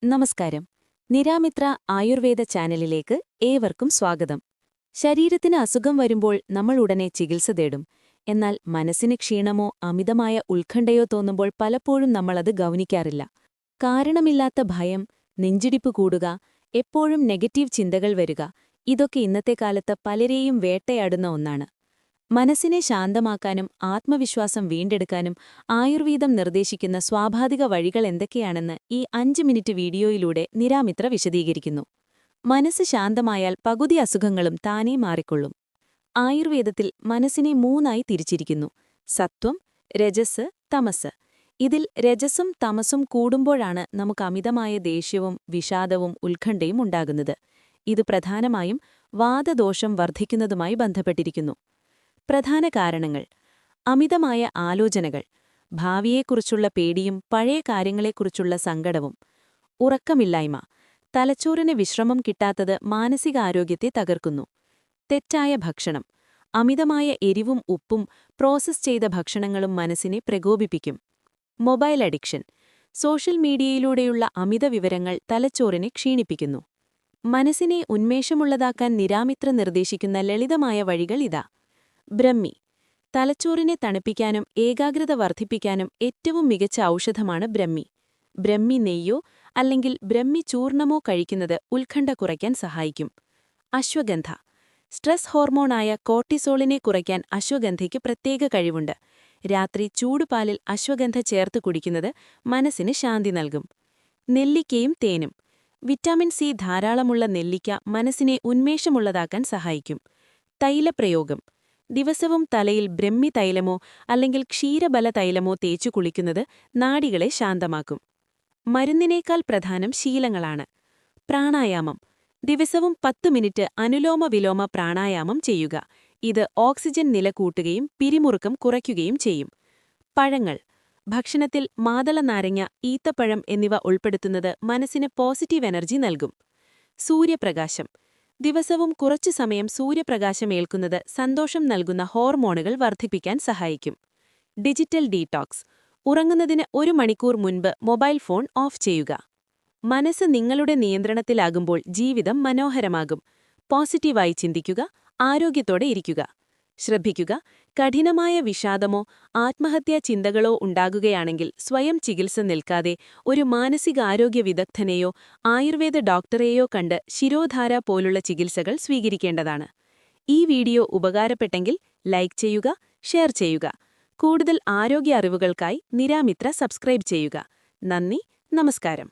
നമസ്കാരം. നിരാമിത്ര ആയുർവേദ ചാനലിലേക്ക് ഏവർക്കും സ്വാഗതം. ശരീരത്തിന് അസുഖം വരുമ്പോൾ നമ്മൾ ഉടനെ ചികിത്സ തേടും. എന്നാൽ മനസ്സിന് ക്ഷീണമോ അമിതമായ ഉത്കണ്ഠയോ തോന്നുമ്പോൾ പലപ്പോഴും നമ്മളത് ഗൗനിക്കാറില്ല. കാരണമില്ലാത്ത ഭയം, നെഞ്ചിടിപ്പ് കൂടുക, എപ്പോഴും നെഗറ്റീവ് ചിന്തകൾ വരിക, ഇതൊക്കെ ഇന്നത്തെ കാലത്ത് പലരെയും വേട്ടയാടുന്ന ഒന്നാണ്. മനസ്സിനെ ശാന്തമാക്കാനും ആത്മവിശ്വാസം വീണ്ടെടുക്കാനും ആയുർവേദം നിർദ്ദേശിക്കുന്ന സ്വാഭാവിക വഴികൾ എന്തൊക്കെയാണെന്ന് ഈ 5 മിനിറ്റ് വീഡിയോയിലൂടെ നിരാമിത്ര വിശദീകരിക്കുന്നു. മനസ്സ് ശാന്തമായാൽ പകുതി അസുഖങ്ങളും താനേ മാറിക്കൊള്ളും. ആയുർവേദത്തിൽ മനസ്സിനെ 3ആയി തിരിച്ചിരിക്കുന്നു: സത്വം, രജസ്, തമസ്. ഇതിൽ രജസും തമസും കൂടുമ്പോഴാണ് നമുക്ക് അമിതമായ ദേഷ്യവും വിഷാദവും ഉത്കണ്ഠയും ഉണ്ടാകുന്നത്. ഇത് പ്രധാനമായും വാതദോഷം വർദ്ധിക്കുന്നതുമായി ബന്ധപ്പെട്ടിരിക്കുന്നു. പ്രധാന കാരണങ്ങൾ: അമിതമായ ആലോചനകൾ, ഭാവിയെക്കുറിച്ചുള്ള പേടിയും പഴയ കാര്യങ്ങളെക്കുറിച്ചുള്ള സങ്കടവും. ഉറക്കമില്ലായ്മ, തലച്ചോറിന് വിശ്രമം കിട്ടാത്തത് മാനസികാരോഗ്യത്തെ തകർക്കുന്നു. തെറ്റായ ഭക്ഷണം, അമിതമായ എരിവും ഉപ്പും പ്രോസസ് ചെയ്ത ഭക്ഷണങ്ങളും മനസ്സിനെ പ്രകോപിപ്പിക്കും. മൊബൈൽ അഡിക്ഷൻ, സോഷ്യൽ മീഡിയയിലൂടെയുള്ള അമിത വിവരങ്ങൾ തലച്ചോറിനെ ക്ഷീണിപ്പിക്കുന്നു. മനസ്സിനെ ഉന്മേഷമുള്ളതാക്കാൻ നിരാമിത്ര നിർദ്ദേശിക്കുന്ന ലളിതമായ വഴികൾ ഇതാ. ബ്രഹ്മി, തലച്ചോറിനെ തണുപ്പിക്കാനും ഏകാഗ്രത വർദ്ധിപ്പിക്കാനും ഏറ്റവും മികച്ച ഔഷധമാണ് ബ്രഹ്മി. ബ്രഹ്മി നെയ്യോ അല്ലെങ്കിൽ ബ്രഹ്മി ചൂർണമോ കഴിക്കുന്നത് ഉത്കണ്ഠ കുറയ്ക്കാൻ സഹായിക്കും. അശ്വഗന്ധ, സ്ട്രെസ് ഹോർമോണായ കോർട്ടിസോളിനെ കുറയ്ക്കാൻ അശ്വഗന്ധയ്ക്ക് പ്രത്യേക കഴിവുണ്ട്. രാത്രി ചൂടുപാലിൽ അശ്വഗന്ധ ചേർത്ത് കുടിക്കുന്നത് മനസ്സിന് ശാന്തി നൽകും. നെല്ലിക്കയും തേനും, വിറ്റാമിൻ സി ധാരാളമുള്ള നെല്ലിക്ക മനസ്സിനെ ഉന്മേഷമുള്ളതാക്കാൻ സഹായിക്കും. തൈലപ്രയോഗം, ദിവസവും തലയിൽ ബ്രഹ്മി തൈലമോ അല്ലെങ്കിൽ ക്ഷീരബല തൈലമോ തേച്ചു കുളിക്കുന്നത് നാഡികളെ ശാന്തമാക്കും. മരുന്നിനേക്കാൾ പ്രധാനം ശീലങ്ങളാണ്. പ്രാണായാമം, ദിവസവും 10 മിനിറ്റ് അനുലോമ-വിലോമ പ്രാണായാമം ചെയ്യുക. ഇത് ഓക്സിജൻ നില കൂട്ടുകയും പിരിമുറുക്കം കുറയ്ക്കുകയും ചെയ്യും. പഴങ്ങൾ, ഭക്ഷണത്തിൽ മാതളനാരങ്ങ, ഈത്തപ്പഴം എന്നിവ ഉൾപ്പെടുത്തുന്നത് മനസ്സിന് പോസിറ്റീവ് എനർജി നൽകും. സൂര്യപ്രകാശം, ദിവസവും കുറച്ചു സമയം സൂര്യപ്രകാശം ഏൽക്കുന്നത് സന്തോഷം നൽകുന്ന ഹോർമോണുകൾ വർദ്ധിപ്പിക്കാൻ സഹായിക്കും. ഡിജിറ്റൽ ഡീടോക്സ്, ഉറങ്ങുന്നതിന് 1 മണിക്കൂർ മുൻപ് മൊബൈൽ ഫോൺ ഓഫ് ചെയ്യുക. മനസ്സ് നിങ്ങളുടെ നിയന്ത്രണത്തിലാകുമ്പോൾ ജീവിതം മനോഹരമാകും. പോസിറ്റീവായി ചിന്തിക്കുക, ആരോഗ്യത്തോടെ ഇരിക്കുക. ശ്രദ്ധിക്കുക, കഠിനമായ വിഷാദമോ ആത്മഹത്യാ ചിന്തകളോ ഉണ്ടാകുകയാണെങ്കിൽ സ്വയം ചികിത്സ നിൽക്കാതെ ഒരു മാനസികാരോഗ്യ വിദഗ്ധനെയോ ആയുർവേദ ഡോക്ടറെയോ കണ്ട് ശിരോധാര പോലുള്ള ചികിത്സകൾ സ്വീകരിക്കേണ്ടതാണ്. ഈ വീഡിയോ ഉപകാരപ്പെട്ടെങ്കിൽ ലൈക്ക് ചെയ്യുക, ഷെയർ ചെയ്യുക. കൂടുതൽ ആരോഗ്യ അറിവുകൾക്കായി നിരാമിത്ര സബ്സ്ക്രൈബ് ചെയ്യുക. നന്ദി, നമസ്കാരം.